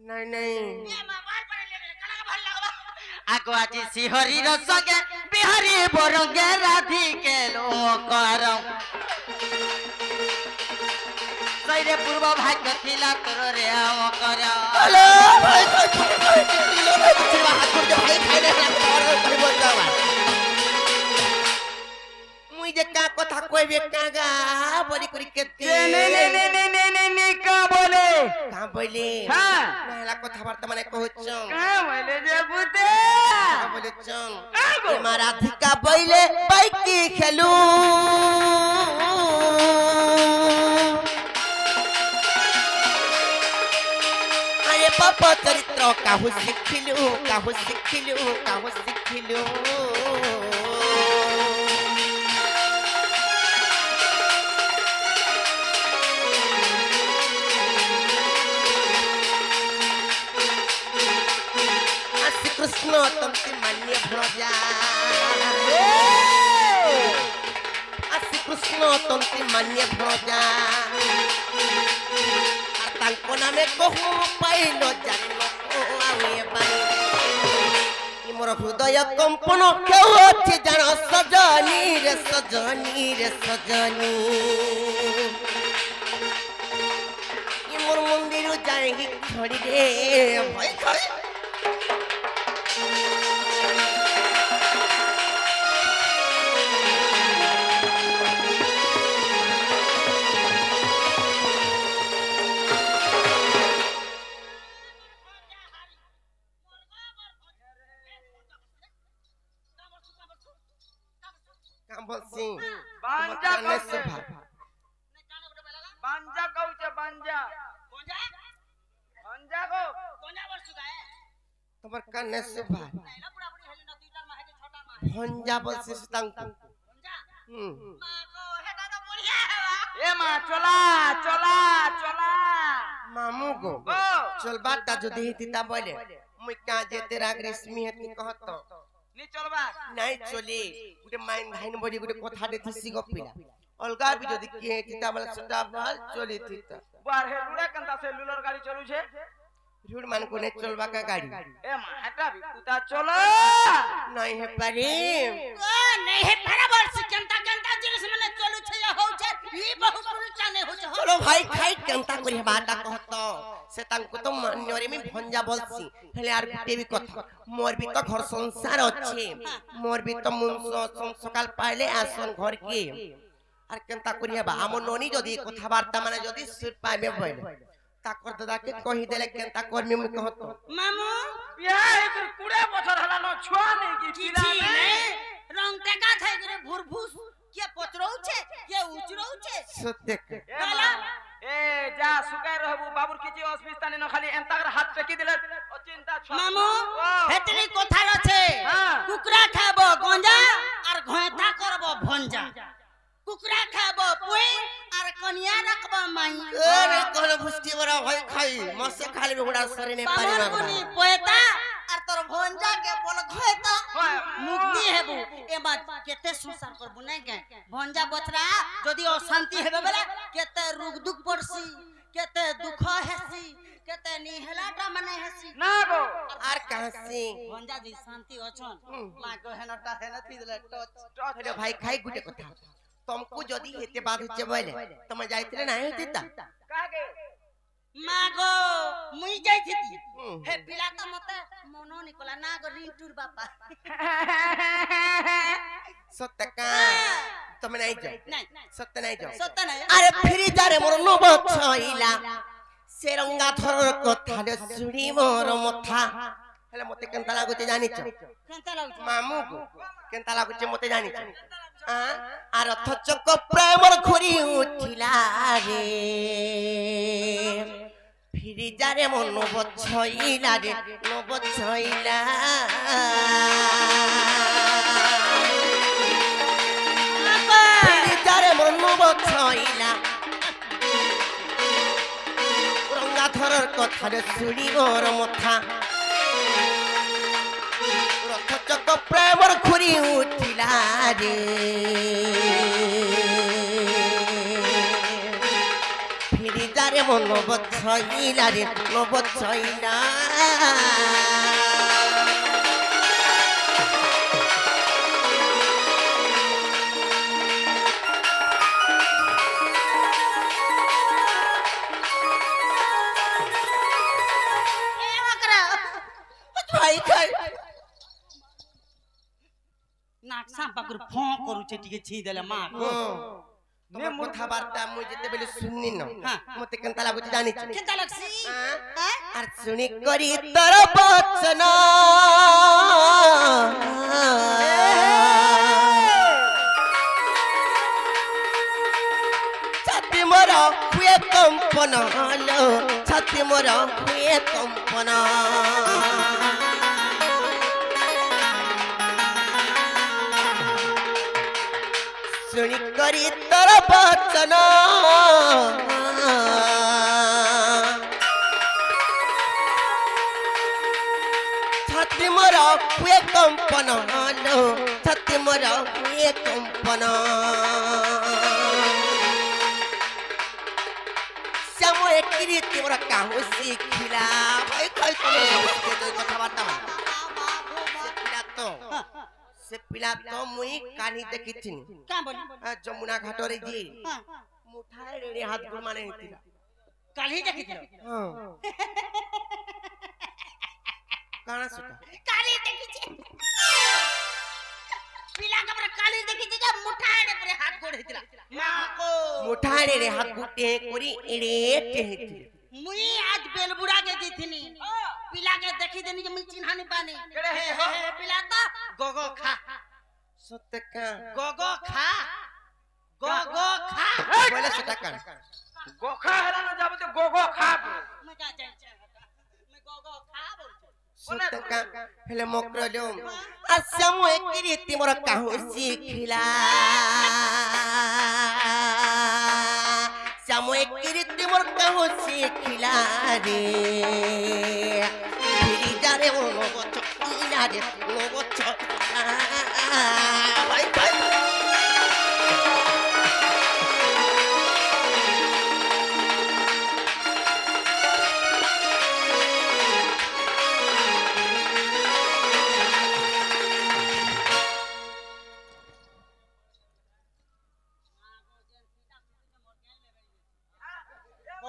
नहीं नहीं आगो आज सिहरी रसगे बिहारी बोरंगे राधी के लोकर सैरे पूर्व भाग्य थिला तोर रे हम कर हेलो भाई भाई खाइले मुई जे का कथा कहबे कागा बड़ी करी केते नहीं का बोले का बोले हां नाला कथा वार्ता माने कहछो का बोले जे बुते का बोले चंग ए राधिका बोले बाइकी खेलू अरे पापा चरित्र काहू शिखिलू कृष्ण तुमसे मान्य भ्रजा श्री कृष्ण तुमसे मान्य भ्रजा तांको नामे कहू पाइलो जानो आवे बाई मोर हृदय कंपन केउ अछि जान सजनी मोर मंदिर जाएगी खड़ी रे भाई खड़ी बांजा कहूचे बांजा को तमर कन्ने से भाई भंजा बस तंग ए मां चला मामू गो चल बाटा जो देहिता बोले मुई का जे तेरा ग्रीष्मी हेती कहत नी चलबा नहीं चली गुटे माइन भाइन बडी गुटे कथा देथिसी गपिला अलगा भी जदी के तिता वाला सटा बाल चली थिता बार हे लुड़ा कंता से लुलर गाड़ी चलू छे झूठ मान को ने चलबा का गाड़ी ए मां हटा भी कुता चलो नहीं है पारी नहीं है बराबर से कंता जिनिस माने चलू छे या हो छे ई बहुत सुनचा नहीं हो छे चलो भाई खाई कंता करी बाटा कहत से तांको तो मान्यरे में भंजा बोलसी हेले आर गुटे भी कथा मोर भी तो घर संसार अछि मोर भी तो मुन सकाल पाइले आसन घर के आर केनता करिया बा हम नोनी जदी कथा वार्ता माने जदी सिर पाइबे भइले ताकर दादा के कहि देले केनता करमी मु कहत मामू बियाह एक कुड़े बछर हला न छुआ नहीं की पिला नहीं रंग टेका थाई करे भुरभुस के पचरौ छे के उचरौ छे सत्य वाला ए जा सुकाय रहबू बाबूर किछि अस्मिताने न खाली एंतागर हाथ टेकी दिले ओ चिंता छ मामू हेतरी कथा रछे कुकरा खाबो गंजा और घोयता करबो भंजा कुकरा खाबो पुई और कनिया रखबो माई अरे कोन भुस्की बरा भाई खाई मसे खाली बेगुडा सरे ने पारी बाबूर कोनी पोएता और तोर भंजा के बोल घोयता मुक्ति हेबू ए बात केते संसार करबू नै के भंजा बचरा जदी अशांति हेबे बेला केते रुग दुख पड़सी केते दुख हेसी केते निहलाटा माने हेसी ना गो आर कहासी भंजा जी शांति अछन मा को हेनटा हेन थिदले टच हेलो भाई खाई गुटे कथा तुमको जदी हेते बात होचे बोले तुम जाइतले नाही हेतिता कागे मागो मुई जाइथिति हे पिला त मते मनो निकला ना गो रिंटूर बापा सत्य का तुम नहीं जाओ नहीं सत्य नहीं जाओ सत्य नहीं अरे फिर जारे मोर नब छइला सेरंगा थर कथा रे सुड़ी मोर मथा हेले मते केनता लागुते जानि छ केनता लागु मामू को केनता लागुते मते जानि छ आ रथ चक प्रेमर घुरी उठिला रे फिर जारे मोर नब छइला रे नब छइला फिर जारे मोर नब छइला रंगाधरर कथा रे सुड़ी मोर मथा रथ चक प्रेमर घुरी उठिला रे फिर जारे মন বছইলা রে বছইলা খাই খাই নাক সাম্পাকুর ফঁ করুছে টিকে ছি দেলে মা নে কথাবার্তা মুই যেতে বেলে শুননি ন মতে কেনতা লাগুছি জানি কেনতা লাগছি আর শুনি করি তোর বচন ছাতি মোর হুয়ে কম্পন হলো ছাতি মোর হুয়ে কম্পন শুনি করি তোর বচন ছাতি মোর হুয়ে কম্পন হলো ছাতি মোর হুয়ে কম্পন শ্যামো একরি তোর কাহু শিখিলা ভাই কই তোর কথাবার্তা से पिला तो मुई कानी देखिथिनी का बोली जमुना घाटरे जी मुठाए रे हाथ गुड़ माने हितिला काली देखिथिल हां काना सुटा काली देखिछि पिला कबर काली देखिछि जे मुठाए रे हाथ गोड़ हितिला मां को मुठाए रे हाथ गुटे कोरी एड़े टेहिति मुई आज बेलबुड़ा के जीथिनी पिला के देखि देनी जे मुई चिन्हानी पानी पिला तो गोगो खा सत्य का गोगो खा बोले सटा का गोखा हला न जाबे तो गोगो खा मैं का जाय मैं गोगो खा बोल सत्य का हेले मोकरो जो असमो एकरी तिमोर काहू सिखिला समो एकरी तिमोर काहू सिखिला रे फिरी जारे ओ गोछ इला रे ओ गोछ भाई भाई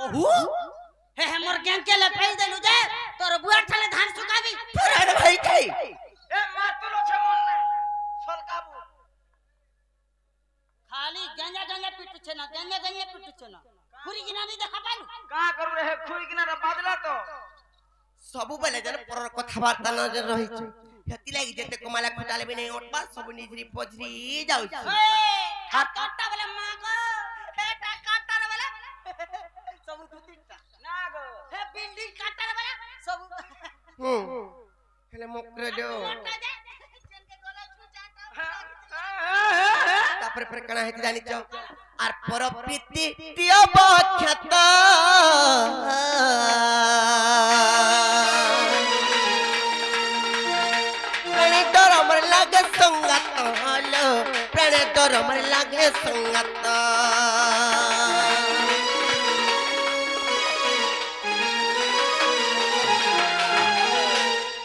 ओहू हे हमर गैंग के ले फेल देलु जे तोर बुआ ठाले धान सुकाबी अरे भाई खाई ए मातुलो छे मन ने सलकाबू खाली गंजा गंजा पिट छे ना गंजा गंजा पिट छे ना खुरी गिना नहीं देखा पालु का करू रे खुरी किना रे बादला तो सबु बेले जन पर कथावार्ता न रही छै हेति लागि जेते कमाला खटाले भी नहीं ओटबा सब निजरी पजरी जाउ छै हाथ काटा वाला मां को बेटा काटा वाला सब दुतिटा ना गो हे बिल्डिंग काटा वाला सब हेले मोकरे जो काटा दे चल के गोला छुचाता तापर पर कना हेति जानि छ आर पर प्रीति टियो बख्यत प्रेम डर मर लागे संगत हलो प्रेम डर मर लागे संगत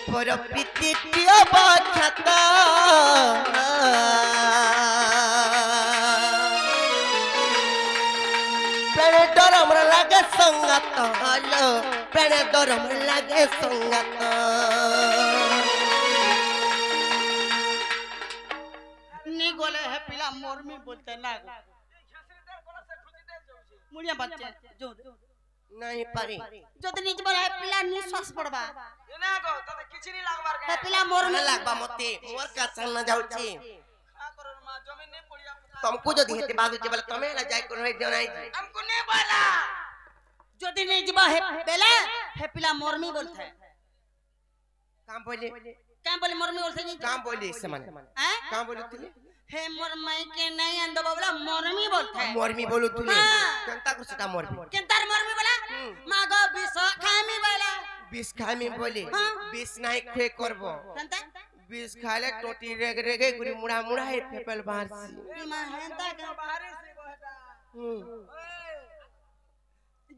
पर प्रीति टियो बख्यत प्रेम डर मर लागे संगत हलो प्रेम डर मर लागे संगत नी गोले है पिला मोरमी बोलते ना गो मुड़िया बच्चे जो नहीं पारी যদি নিজ বলে है पिला निश्वास पड़बा ना गो तो किछि नी लागबार है पिला मोरमी न लागबा मते मोर का संग न जाउची का करो मा जमीन नहीं पड़िया तुमको जदी हेते बाजू जे बोले तमे ला जाय कर जनाई हमको नहीं बोला যদি নিজ बा है बेले है पिला मोरमी बोलते है काम बोले काम बोले मोरमी बोलते नहीं काम बोले से माने हैं काम बोले तुले है मोर माई के नहीं अंदो बाबला मोरमी बोलते है मोरमी बोलू तुले हाँ। कंता को सटा मोरमी केंतार मोरमी बोला मागो बिसो खामी बोला बीस खामी बोले हाँ। बीस नहीं खे करबो केंता बीस खाले टोटी रेग रेगे गुरी मुड़ा मुड़ा है फेपल बाहर से इमा हेंता का बाहर से गोहटा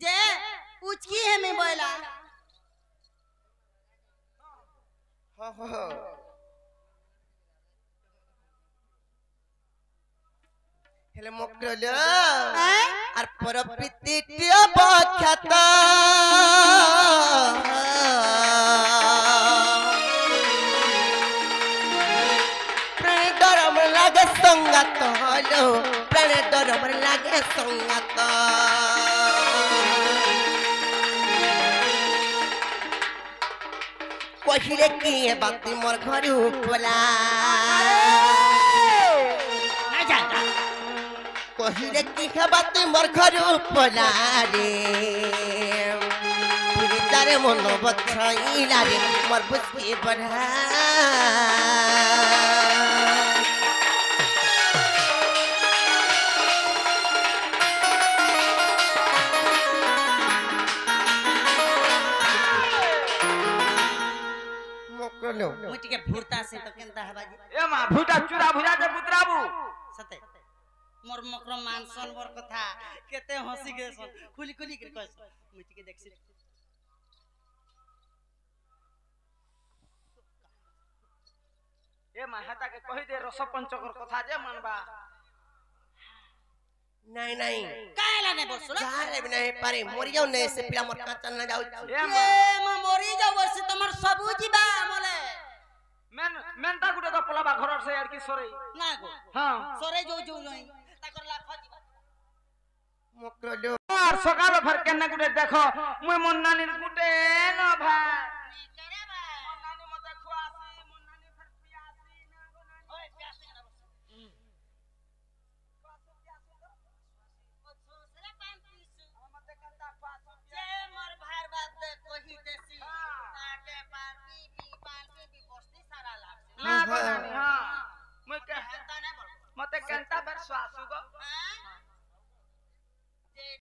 जे उचकी है मैं बोला हेले मोकलो আর পরপ্রীতিটিও বখ্যাত প্রাণ ডরম লাগে সঙ্গাত হলো প্রাণ ডরম লাগে সঙ্গাত কহিলে কি বাতি মোর ঘরু খোলা কহিলে কি বাতি মোর ঘরু খোলা রে তারে মন বছাইলা রে মোর বুঝি বড়া मुझे भूरता से तो केनता है बाजी ए मां भूटा चूरा भुजा दे पुत्राबू सते मोर मकर मानसन मोर कथा केते हंसी के सन खुली खुली के कहस मुझे के देखसी ए मां हता के कहि दे रस पंचकर कथा जे मानबा नहीं नहीं काहेला ने बोल सुना जाले नहीं पारे मरि जाऊ नहीं से पिला मोर काचन ना जाऊ ए मां मरि जाऊ वर्ष तमर सबू जीवा मोले मेनता गुटे तो पलाबा घर से यार की सोरे ना गो हां सोरे जो जो नहीं ताकर लाख जीवा मोकलो और सकाल भर केना गुटे देखो मुई मन नानीर गुटे न भाई करे भाई मन नानी मते खुआसी मन नानी फिर पियासी ना गो नानी ओए प्यासे ना बस दूसरे पान पीसू मते कंता खुआसी जे मोर भार बाप दे कोही देसी ताके पान पी बस्ती सारा लाग ना गो नानी हां मुई के हता ने बोल मते कंता बर स्वासु गो हां जे